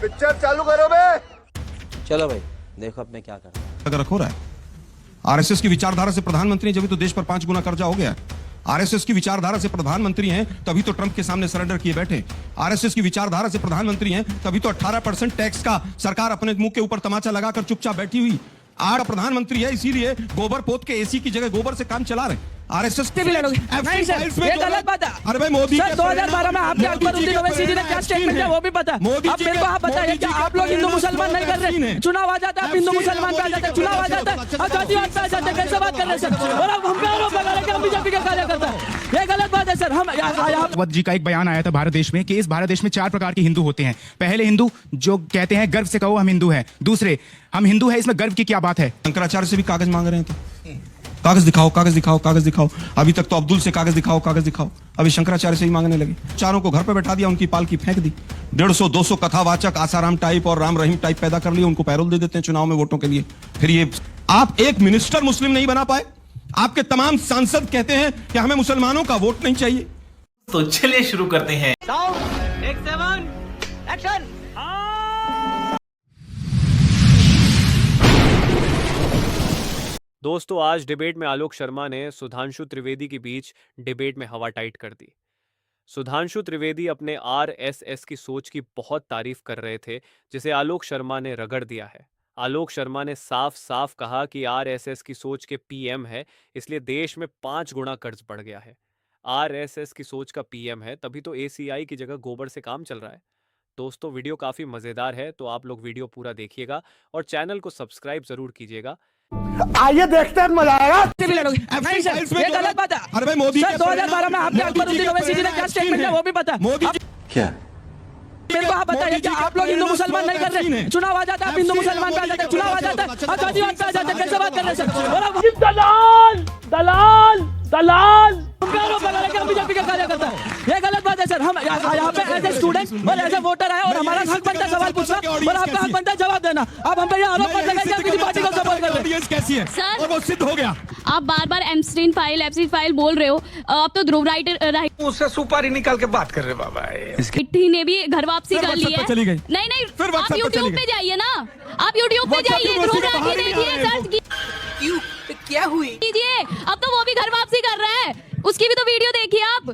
Picture चालू करो बे। चलो भाई देखो अब मैं क्या कर अगर रखो रहा है आरएसएस की विचारधारा से प्रधानमंत्री जब तो देश पर 5 गुना कर्जा हो गया। आरएसएस की विचारधारा से प्रधानमंत्री हैं तभी तो ट्रंप के सामने सरेंडर किए बैठे। आरएसएस की विचारधारा से प्रधानमंत्री हैं तभी तो 18% टैक्स का सरकार अपने मुंह के ऊपर तमाचा लगाकर चुपचाप बैठी हुई। आज प्रधानमंत्री है इसीलिए गोबर पोत के एसी की जगह गोबर से काम चला रहे। आरएसएस से भी लड़ोगे नहीं सर, ये गलत बात है। अरे भाई मोदी सर 2012 में आपके अकबरुद्दीन ओवैसी जी ने क्या स्टेटमेंट दिया वो भी पता है। अब मेरे को आप बताइए क्या आप लोग हिंदू मुसलमान नहीं कर रहे? चुनाव आ जाता है आप हिंदू मुसलमान पे आ जाते हैं, चुनाव आ जाता है आप जातिवाद पे आ जाते हैं, कैसे बात कर रहे हैं सर? और अब हम पे आरोप लगा रहे हैं कि हम बीजेपी के कार्यकर्ता हैं, ये गलत बात है सर। हम वक्त जी का एक बयान आया था भारत देश में कि इस भारत देश में 4 प्रकार के हिंदू होते हैं। पहले हिंदू जो कहते हैं गर्व से कहो हम हिंदू हैं। दूसरे हम हिंदू हैं, इसमें गर्व की क्या बात है? शंकराचार्य से भी कागज मांग रहे हैं तो कागज दिखाओ कागज दिखाओ कागज दिखाओ। अभी तक तो अब्दुल से कागज दिखाओ कागज दिखाओ, अभी शंकराचार्य से ही मांगने लगे। चारों को घर पे बैठा दिया, उनकी पालकी फेंक दी। 150-200 कथावाचक आसाराम टाइप और राम रहीम टाइप पैदा कर लिए, उनको पैरोल दे देते हैं चुनाव में वोटों के लिए। फिर ये आप एक मिनिस्टर मुस्लिम नहीं बना पाए, आपके तमाम सांसद कहते हैं कि हमें मुसलमानों का वोट नहीं चाहिए। तो चलिए शुरू करते हैं। दोस्तों आज डिबेट में आलोक शर्मा ने सुधांशु त्रिवेदी के बीच डिबेट में हवा टाइट कर दी। सुधांशु त्रिवेदी अपने आरएसएस की सोच की बहुत तारीफ कर रहे थे, जिसे आलोक शर्मा ने रगड़ दिया है। आलोक शर्मा ने साफ साफ कहा कि आरएसएस की सोच के पीएम है, इसलिए देश में 5 गुना कर्ज बढ़ गया है। आरएसएस की सोच का पीएम है तभी तो एसीआई की जगह गोबर से काम चल रहा है। दोस्तों वीडियो काफी मजेदार है, तो आप लोग वीडियो पूरा देखिएगा और चैनल को सब्सक्राइब जरूर कीजिएगा। आइए देखते हैं मजा आएगा। से भी लड़ोगे नहीं सर, ये गलत बात है। अरे भाई मोदी सर 2012 में आपके अकबरुद्दीन ओवैसी जी ने क्या स्टेटमेंट दिया वो भी पता है। क्या मेरे को आप बताइए क्या आप लोग हिंदू मुसलमान नहीं कर रहे? चुनाव आ जाता है आप हिंदू मुसलमान पे आ जाते हैं, चुनाव आ जाता है आप जातिवाद पे आ जाते हैं, कैसे बात कर रहे हैं सर? और अब दलाल दलाल दलाल हम पे आरोप लगा रहे हैं कि हम बीजेपी के कार्यकर्ता हैं, ये गलत बात है सर। हम यहाँ पे एज ए स्टूडेंट और एज ए वोटर आए और हमारा हक बनता है सवाल पूछना और आपका हक बनता है जवाब देना। आप हम पे ये आरोप मत लगाइए कि हम किसी पार्टी को सपोर्ट कर रहे हैं। कैसी है सर? और वो सिद्ध हो गया। आप बार बार एब्स्टीन फाइल बोल रहे हो। अब तो ध्रुव राइट उससे सुपारी निकाल के बात कर रहे बाबा। ने भी घर वापसी कर ली है। चली गई। नहीं फिर आप यूट्यूब पे जाइए ना, आप यूट्यूब पे जाइए, ध्रुव राठी देखिए, सर्च क्या हुई कीजिए। अब तो वो भी घर वापसी कर रहा है, उसकी भी तो वीडियो देखिए आप।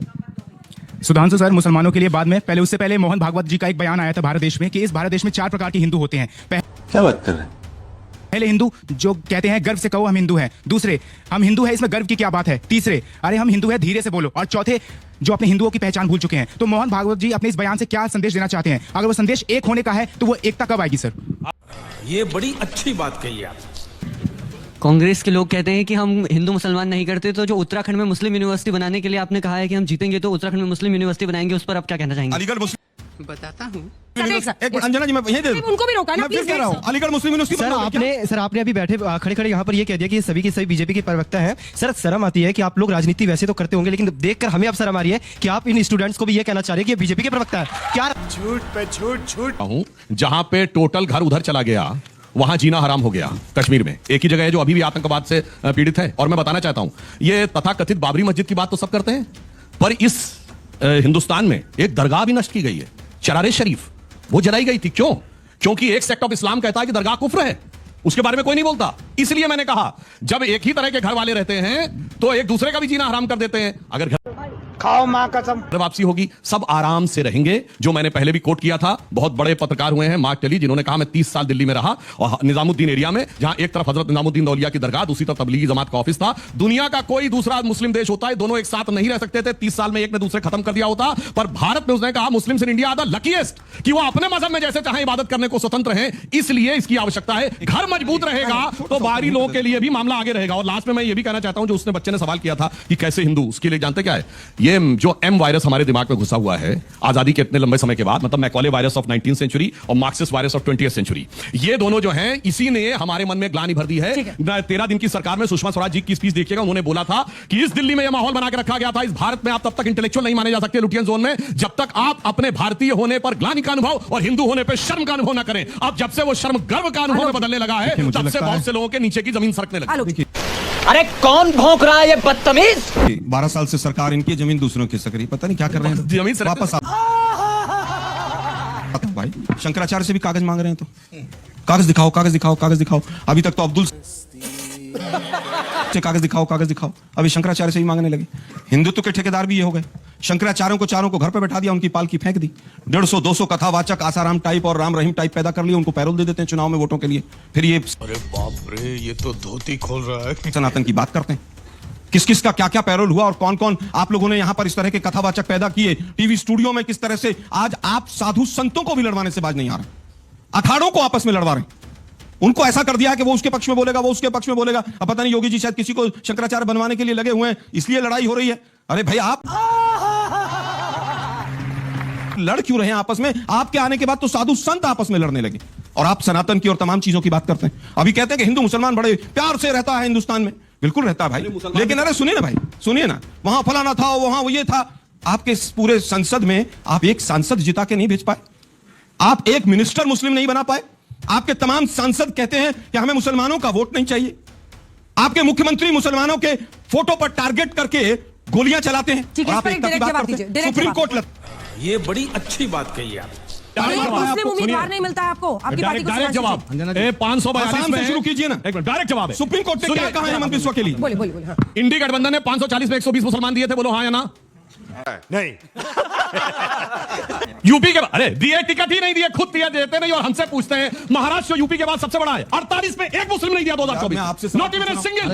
सुधांशु सर मुसलमानों के लिए बाद में उससे पहले मोहन भागवत जी का एक बयान आया था भारत देश में कि इस भारत देश में 4 प्रकार के हिंदू होते हैं। क्या बात कर रहे हैं? पहले हिंदू जो कहते हैं गर्व से कहो हम हिंदू हैं। दूसरे हम हिंदू हैं, इसमें गर्व की क्या बात है? तीसरे अरे हम हिंदू हैं धीरे से बोलो। और चौथे जो अपने हिंदुओं की पहचान भूल चुके हैं। तो मोहन भागवत जी अपने इस बयान से क्या संदेश देना चाहते हैं? अगर वो संदेश एक होने का है तो वो एकता कब आएगी सर? ये बड़ी अच्छी बात कही आप। कांग्रेस के लोग कहते हैं कि हम हिंदू मुसलमान नहीं करते, तो जो उत्तराखंड में मुस्लिम यूनिवर्सिटी बनाने के लिए आपने कहा है कि हम जीतेंगे तो उत्तराखंड में मुस्लिम यूनिवर्सिटी बनाएंगे, उस पर आप क्या कहना चाहेंगे? अलीगढ़ मुस्लिम बताता हूँ एक अंजना जी मैं यही दे उनको भी रोका ना, मैं फिर कह रहा हूँ अलीगढ़ मुस्लिम यूनिवर्सिटी। सर आपने अभी बैठे खड़े यहाँ पर ये कह दिया कि ये सभी के सभी बीजेपी के प्रवक्ता हैं। सर शर्म आती है कि आप लोग राजनीति वैसे तो करते होंगे, लेकिन देखकर हमें अब शर्म आ रही है कि आप इन स्टूडेंट्स को भी ये कहना चाह रहे हैं कि ये बीजेपी के प्रवक्ता है। क्या झूठ पे झूठ हूं जहां पे टोटल घर उधर चला गया, वहां जीना हराम हो गया। कश्मीर में एक ही जगह है जो अभी भी आतंकवाद से पीड़ित है। और मैं बताना चाहता हूं, ये तथाकथित बाबरी मस्जिद की बात तो सब करते हैं, पर इस हिंदुस्तान में एक दरगाह भी नष्ट की गई है, चरारे शरीफ, वो जलाई गई थी। क्यों? क्योंकि एक सेक्ट ऑफ इस्लाम कहता है कि दरगाह कुफ्र है, उसके बारे में कोई नहीं बोलता। इसलिए मैंने कहा जब एक ही तरह के घर वाले रहते हैं तो एक दूसरे का भी जीना हराम कर देते हैं। अगर खाओ माँ कसम वापसी होगी, सब आराम से रहेंगे। जो मैंने पहले भी कोट किया था, बहुत बड़े पत्रकार हुए हैं मार्क टेली, जिन्होंने कहा मैं 30 साल दिल्ली में रहा और निजामुद्दीन एरिया में, जहां एक तरफ हजरत निजामुद्दीन दौलिया की दरगाह, दूसरी तरफ तबलीगी जमात का ऑफिस था। दुनिया का कोई दूसरा मुस्लिम देश होता है, दोनों एक साथ नहीं रह सकते थे। 30 साल में एक ने दूसरे खत्म कर दिया होता। पर भारत में उसने कहा Muslims in India are the luckiest कि वो अपने मजहब में जैसे चाहे इबादत करने को स्वतंत्र हैं। इसलिए इसकी आवश्यकता है। घर मजबूत रहेगा तो बाहरी लोगों के लिए भी मामला आगे रहेगा। और लास्ट में मैं ये भी कहना चाहता हूं, जो उसने बच्चे ने सवाल किया था कि कैसे हिंदू, उसके लिए जानते क्या है? ये जो एम वायरस हमारे दिमाग में घुसा हुआ है आजादी के इतने लंबे समय के बाद, मतलब Macaulay virus of 19th century और Marxist virus of 20th century, ये दोनों जो हैं, इसी ने हमारे मन में ग्लानि भर दी है। 13 दिन की सरकार में सुषमा स्वराज जी की स्पीच देखिएगा, उन्होंने बोला था कि इस दिल्ली में यह माहौल बना के रखा गया था, इस भारत में आप तब तक इंटेलेक्चुअल नहीं माने जा सकते लुटियन जोन में, जब तक आप अपने भारतीय होने पर ग्लानि का अनुभव और हिंदू होने पर शर्म का अनुभव ना करें। अब जब से वो शर्म गर्व का अनुभव में बदलने लगा है, तब से बहुत से लोगों के नीचे की जमीन सरकने लगी। अरे कौन भौंक रहा है ये बदतमीज? 12 साल से सरकार इनकी जमीन दूसरों की सक रही, पता नहीं क्या कर रहे हैं। जमीन वापस आ भाई। शंकराचार्य से भी कागज मांग रहे हैं तो कागज दिखाओ, कागज दिखाओ, कागज दिखाओ। अभी तक तो अब्दुल से कागज दिखाओ, कागज दिखाओ। अभी शंकराचार्य से ही मांगने लगे। हिंदुत्व के ठेकेदार भी ये हो गए। शंकराचार्यों को चारों को घर पे बैठा दिया, उनकी पालकी फेंक दी। 150-200 कथावाचक आसाराम टाइप और राम रहीम टाइप पैदा कर लिए, उनको पैरोल दे देते हैं चुनाव में वोटों के लिए। फिर ये अरे बाप रे, ये तो धोती खोल रहा है। सनातन की बात करते हैं। किस किस का क्या क्या पैरोल हुआ और कौन कौन आप लोगों ने यहां पर इस तरह के कथावाचक पैदा किए। टीवी स्टूडियो में किस तरह से आज आप साधु संतों को भी लड़वाने से बाज नहीं आ रहे, अखाड़ों को आपस में लड़वा रहे हैं। उनको ऐसा कर दिया है कि वो उसके पक्ष में बोलेगा, वो उसके पक्ष में बोलेगा। अब पता नहीं योगी जी शायद किसी को शंकराचार्य बनवाने के लिए लगे हुए हैं, इसलिए लड़ाई हो रही है। अरे भाई आप लड़ क्यों रहे हैं आपस में? आपके आने के बाद तो साधु संत आपस में लड़ने लगे और आप सनातन की और तमाम चीजों की बात करते हैं। अभी कहते हैं कि हिंदू मुसलमान बड़े प्यार से रहता है हिंदुस्तान में। बिल्कुल रहता है भाई, लेकिन अरे सुनिए ना भाई, सुनिए ना, वहां फलाना था, वहां वो ये था। आपके पूरे संसद में आप एक सांसद जिता के नहीं भेज पाए, आप एक मिनिस्टर मुस्लिम नहीं बना पाए। आपके तमाम सांसद कहते हैं कि हमें मुसलमानों का वोट नहीं चाहिए। आपके मुख्यमंत्री मुसलमानों के फोटो पर टारगेट करके गोलियां चलाते हैं। और आप एकता की बात करते हैं। सुप्रीम कोर्ट ये बड़ी अच्छी बात कही आप। मुस्लिम उम्मीदवार नहीं मिलता है आपको, आपकी पार्टी को डायरेक्ट जवाब 542 में शुरू कीजिए ना। एक मिनट, डायरेक्ट जवाब है। सुप्रीम कोर्ट ने क्या कहा है हेमंत बिस्वा के लिए? बोले बोले बोले, हाँ। इंडी गठबंधन ने 540 में 120 मुसलमान दिए थे, बोलो हाँ या ना? नहीं। यूपी के बाद अरे दिए टिकट ही नहीं दिए, खुद दिए देते नहीं और हमसे पूछते हैं। महाराष्ट्र यूपी के बाद सबसे बड़ा है, 48 में एक मुस्लिम नहीं दिया 2024। Not even a single.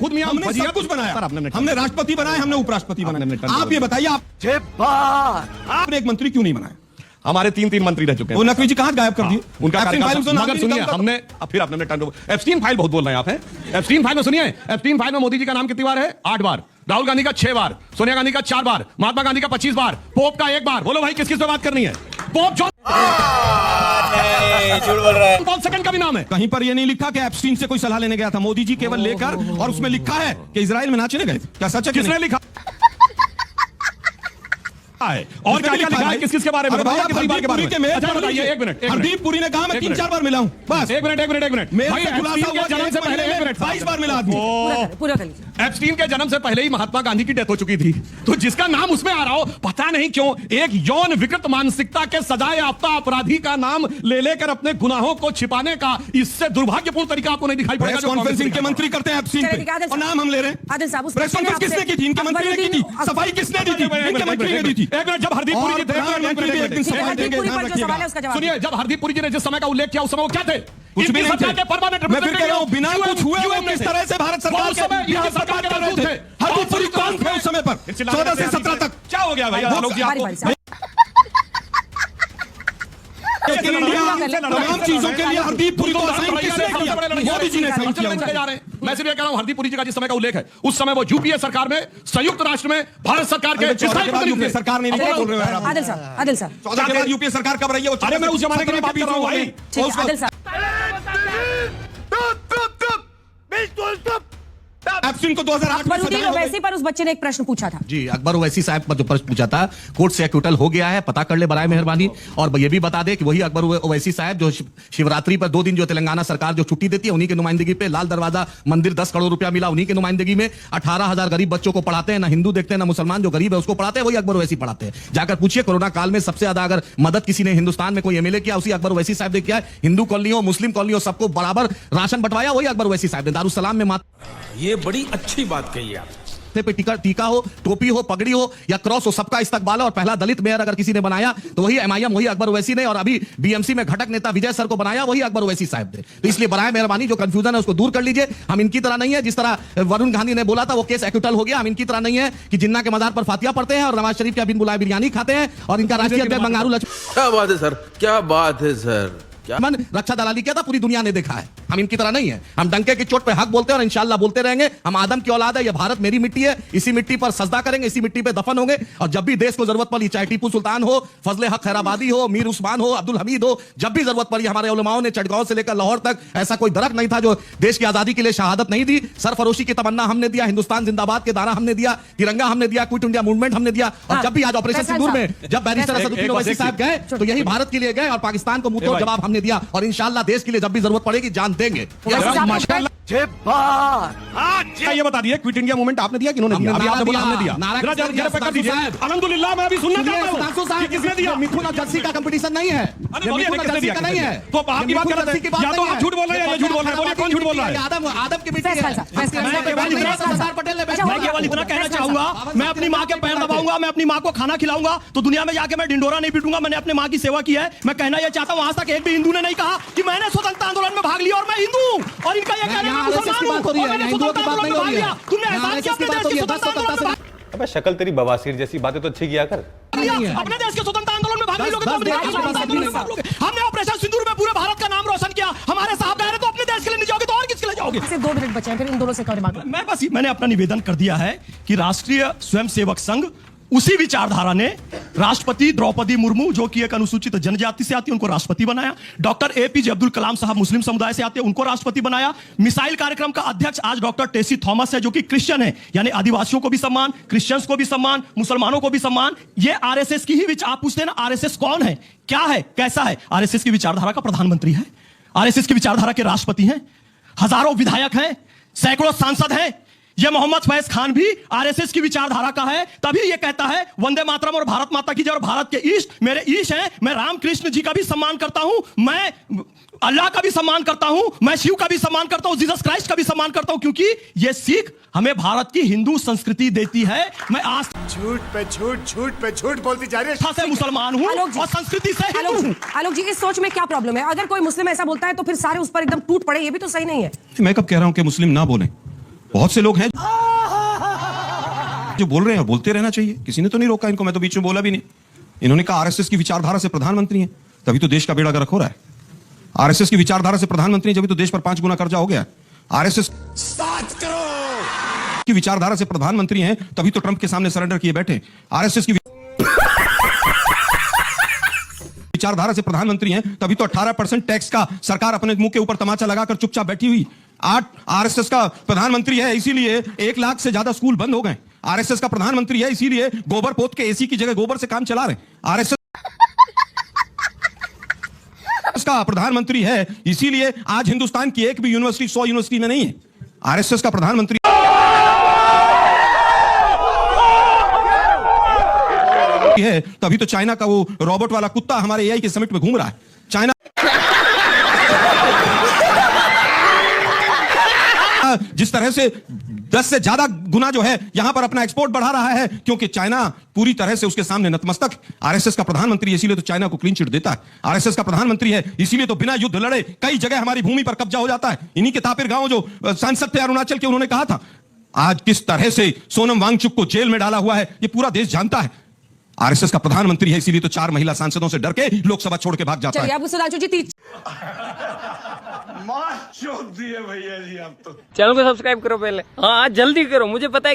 खुद मियां हमने सब कुछ बनाया, हमने राष्ट्रपति बनाए, हमने उपराष्ट्रपति बनाए। आप ये बताइए, आपने एक मंत्री क्यों नहीं बनाया? हमारे 3 मंत्री रह चुके हैं। वो नकवी जी कहां गायब कर दिए? उनका मगर सुनिए, हमने फिर आपने एप्स्टीन फाइल बहुत बोल रहे हैं आप हैं। एप्स्टीन फाइल में सुनिए, एप्स्टीन फाइल में मोदी जी का नाम कितनी बार है? 8 बार। राहुल गांधी का 6 बार, सोनिया गांधी का 4 बार, महात्मा गांधी का 25 बार, पोप का 1 बार। बोलो भाई किस किस पे बात करनी है? पोप जॉन पॉल सेकंड का भी नाम है। कहीं पर यह नहीं लिखा कि एप्स्टीन से कोई सलाह लेने गया था। मोदी जी केवल लेकर, और उसमें लिखा है कि इजराइल में नाचने गए। क्या सच है? किसने लिखा और क्या क्या लिखा है किस किस के बारे में? बताइए। एक मिनट, हरदीप पुरी ने कहा मैं 3-4 बार मिला हूं, बस। एक मिनट भाई, खुलासा हुआ जन्म से पहले 22 बार मिला आदमी। पूरा कर लीजिए। एप्स्टीन के जन्म से पहले ही महात्मा गांधी की डेथ हो चुकी थी, तो जिसका नाम उसमें आ रहा हो, पता नहीं क्यों एक यौन विकृत मानसिकता के सजाए याफ्ता अपराधी का नाम ले लेकर अपने गुनाहों को छिपाने का इससे दुर्भाग्यपूर्ण तरीका आपको नहीं दिखाई पड़ेगा। कॉन्फ्रेंसिंग के मंत्री करते हैं एप्स्टीन पे, और नाम हम ले रहे हैं। आदिल साहब, प्रेस कॉन्फ्रेंस किसने की थी? इनके मंत्री ने की थी। सफाई किसने दी थी? इनके मंत्री ने दी थी। एक मिनट, जब हरदीप पुरी जी थे, सुनिए, जब हरदीप पुरी जी ने जिस समय का उल्लेख किया उस समय वो क्या थे? कुछ भी नहीं थे। परमानेंट मैं फिर कह रहा हूं, बिना कुछ हुए वो किस तरह से भारत सरकार के बिहार सरकार कर रहे थे? हरदीप पुरी कौन थे उस समय पर? 14 से 17 तक क्या हो गया भैया? तमाम चीजों के लिए हरदीप पुरी को असाइन किसने किया? मोदी जी ने असाइन किया। मैं सिर्फ ये कह रहा हूं, हरदीप पुरी जी का जिस समय का उल्लेख है उस समय वो यूपीए सरकार में, संयुक्त राष्ट्र में भारत सरकार के यूपीए सरकार नहीं बोल रहे हो। आदिल साहब 14 के बाद यूपीए सरकार कब रही है? अरे मैं उस जमाने की बात कर रहा हूं भाई। आदिल साहब, एप्स्टीन को 2008 में अकबरुद्दीन ओवैसी पर उस बच्चे ने एक प्रश्न पूछा था। जी, अकबर ओवैसी साहब पर जो प्रश्न पूछा था, कोर्ट से एक्विटल हो गया है, पता कर ले बराए मेहरबानी। और ये भी बता दे कि वही अकबर ओवैसी साहब जो शिवरात्रि पर 2 दिन जो तेलंगाना सरकार जो छुट्टी देती है, उन्हीं की नुमाइंदगी पे लाल दरवाजा मंदिर 10 करोड़ रुपया मिला, उन्हीं की नुमाइंदगी में 18,000 गरीब बच्चों को पढ़ाते हैं। ना हिंदू देखते हैं ना मुसलमान, जो गरीब है उसको पढ़ाते हैं, वही अकबर ओवैसी पढ़ाते हैं। जाकर पूछिए, कोरोना काल में सबसे ज्यादा अगर मदद किसी ने हिंदुस्तान में कोई एमएलए किया, उसी अकबर ओवैसी साहब ने किया है। हिंदू कॉलोनियों, मुस्लिम कॉलोनियों, सबको बराबर राशन बंटवाया, वही अकबर ओवैसी साहब ने। दारुसलाम में ये बड़ी अच्छी बात कही आप। पे टीका हो, टोपी हो, पगड़ी हो या क्रॉस हो, सबका इस्तकबाल है। और पहला दलित मेयर अगर किसी ने बनाया तो वही एमआईएम, वही अकबर ओवैसी ने। और अभी बीएमसी में घटक नेता विजय सर को बनाया, वही अकबर ओवैसी साहब ने। तो इसलिए बराए मेहरबानी जो कंफ्यूजन है उसको दूर कर लीजिए। हम इनकी तरह नहीं है, जिस तरह वरुण गांधी ने बोला था वो केस एक्विटल हो गया। हम इनकी तरह नहीं है कि जिन्ना के मजार पर फातिया पढ़ते हैं और नवाज शरीफ के बिन बुलाए बिरयानी खाते हैं और इनका राष्ट्रीय अध्यक्ष बंगारू लक्ष्मण। क्या बात है सर, क्या बात है सर। मन रक्षा दलाली किया था, पूरी दुनिया ने देखा है। हम इनकी तरह नहीं है, हम डंके की चोट पे हक बोलते हैं और इंशाल्लाह बोलते रहेंगे। हम आदम की औलाद है, ये भारत मेरी मिट्टी है, इसी मिट्टी पर सजदा करेंगे, इसी मिट्टी पे दफन होंगे। और जब भी देश को जरूरत पड़ी, चाहे टीपू सुल्तान हो, फजले हक खैराबादी हो, मीर उस्मान हो, अब्दुल हमीद हो, जब भी जरूरत पड़ी हमारे उलमाओं ने चटगांव से लेकर लाहौर तक ऐसा कोई दरख्त नहीं था जो देश की आजादी के लिए शहादत नहीं दी। सरफरोशी की तमन्ना हमने दिया, हिंदुस्तान जिंदाबाद के दाना हमने दिया, तिरंगा हमने दिया, क्विट इंडिया मूवमेंट हमने दिया। और जब भी आज ऑपरेशन सिंदूर में जब बैरिस्टर असदुद्दीन ओवैसी साहब गए तो यही भारत के लिए गए और पाकिस्तान को मुंह तोड़ जवाब हमने दिया। और इंशाल्लाह देश के लिए जब भी जरूरत पड़ेगी, जान देंगे ये बता दिए क्विट इंडिया मूवमेंट आपने दिया कि इन्होंने दिया? अभी आपने बोला हमने दिया। जरा जरा पे कर दीजिए। अल्हम्दुलिल्लाह मैं अभी सुनना चाहता हूं कि किसने दिया। मिथुन और जर्सी का कंपटीशन नहीं है। अरे बोलिए किसने दिया? नहीं है तो आपकी बात गलत है। या तो आप झूठ बोल रहे हैं या झूठ बोल रहे हैं। बोलिए कौन झूठ बोल रहा है? आदम की बेटी है। मैं केवल इतना कहना चाहूंगा, मैं अपनी माँ के पैर दबाऊंगा, मैं अपनी माँ को खाना खिलाऊंगा, तो दुनिया में जाके मैं ढिंडोरा नहीं पीटूंगा। मैंने अपनी माँ की सेवा की है। मैं कहना यह चाहता हूँ, आज तक एक भी हिंदू ने नहीं कहा कि मैंने स्वतंत्रता आंदोलन में भाग लिया और मैं हिंदू हूँ। और इनका यह कहना है मुसलमान हूँ और मैंने स्वतंत्रता आंदोलन में भाग लिया। तुमने एहसान किया अपने देश की स्वतंत्रता आंदोलन में भाग। अबे शक्ल तेरी बवासीर जैसी बातें तो अच्छी किया कर। अपने देश के स्वतंत्रता आंदोलन में भाग लोगे तो अपने देश के स्वतंत्रता आंदोलन में भाग लोगे। हमने ऑपरेशन सिंदूर में पूरे भारत का नाम रोशन किया। हमारे साहब कह रहे तो अपने देश के लिए नहीं जाओगे तो और किसके लिए जाओगे? 2 मिनट बचे हैं, फिर इन दोनों से करें बात। मैं बस मैंने अपना निवेदन कर दिया है कि राष्ट्रीय स्वयंसेवक संघ उसी विचारधारा ने राष्ट्रपति द्रौपदी मुर्मू, जो कि एक अनुसूचित जनजाति से आती है, उनको राष्ट्रपति बनाया। डॉक्टर एपीजे अब्दुल कलाम साहब मुस्लिम समुदाय से आते हैं, उनको राष्ट्रपति बनाया। मिसाइल कार्यक्रम का अध्यक्ष आज डॉक्टर टेसी थॉमस है, जो कि क्रिश्चियन है। यानी आदिवासियों को भी सम्मान, क्रिश्चियंस को भी सम्मान, मुसलमानों को भी सम्मान। ये आरएसएस की ही आप पूछते हैं ना, आरएसएस कौन है, क्या है, कैसा है? आरएसएस की विचारधारा का प्रधानमंत्री है, आरएसएस की विचारधारा के राष्ट्रपति हैं, हजारों विधायक हैं, सैकड़ों सांसद हैं। ये मोहम्मद फैज खान भी आरएसएस की विचारधारा का है, तभी ये कहता है वंदे मातरम और भारत माता की जय और भारत के ईश मेरे ईश हैं। मैं रामकृष्ण जी का भी सम्मान करता हूं, मैं अल्लाह का भी सम्मान करता हूं, मैं शिव का भी सम्मान करता हूं, जीसस क्राइस्ट का भी सम्मान करता हूं, क्योंकि ये सीख हमें भारत की हिंदू संस्कृति देती है। मैं आज झूठ पे झूठ बोलती जा रही है। से मुसलमान हूं और संस्कृति से हिंदू हूं। आलोक जी, इस सोच में क्या प्रॉब्लम है? अगर कोई मुस्लिम ऐसा बोलता है तो फिर सारे उस पर एकदम टूट पड़े, ये भी तो सही नहीं है। मैं कब कह रहा हूं कि मुस्लिम ना बोलें? बहुत से लोग हैं जो बोल रहे हैं, बोलते रहना चाहिए, किसी ने तो नहीं रोका इनको। मैं तो बीच में बोला भी नहीं। इन्होंने कहा आरएसएस की विचारधारा से प्रधानमंत्री हैं, तभी तो देश का बेड़ा गर्क हो रहा है। आरएसएस की विचारधारा से प्रधानमंत्री हैं, जब तो देश पर 5 गुना कर्जा हो गया। आरएसएस की विचारधारा से प्रधानमंत्री हैं, तभी तो ट्रंप के सामने सरेंडर किए बैठे। आरएसएस की विचारधारा से प्रधानमंत्री हैं, तभी तो 18% टैक्स का सरकार अपने मुंह के ऊपर तमाचा लगाकर चुपचाप बैठी हुई। आरएसएस का प्रधानमंत्री है, इसीलिए 1 लाख से ज्यादा स्कूल बंद हो गए। आरएसएस का प्रधानमंत्री है, इसीलिए गोबर पोत के एसी की जगह गोबर से काम चला रहे। आरएसएस का प्रधानमंत्री है, इसीलिए आज हिंदुस्तान की एक भी यूनिवर्सिटी 100 यूनिवर्सिटी में नहीं है। आरएसएस का प्रधानमंत्री है, तभी तो चाइना का वो रोबोट वाला कुत्ता हमारे एआई के समिट में घूम रहा है। चाइना जिस तरह से 10 से ज्यादा गुना जो है यहां पर अपना एक्सपोर्ट बढ़ा रहा है, क्योंकि चाइना पूरी तरह से उसके सामने नतमस्तक। आरएसएस का प्रधानमंत्री है, इसीलिए तो चाइना को क्लीन चिट देता है। आरएसएस का प्रधानमंत्री है, इसीलिए तो बिना युद्ध लड़े कई जगह हमारी भूमि पर कब्जा हो जाता है। इन्हीं के तापिर गांव जो सांसद थे अरुणाचल के, उन्होंने कहा था आज किस तरह से सोनम वांगचुक को जेल में डाला हुआ है, ये पूरा देश जानता है। आरएसएस का प्रधानमंत्री है, इसीलिए तो 4 महिला सांसदों से डर के लोकसभा छोड़ के भाग जाता है। सुधांशु जी मार चोद दिए भैया जी आप तो। चैनल को सब्सक्राइब करो पहले, हाँ जल्दी करो, मुझे पता है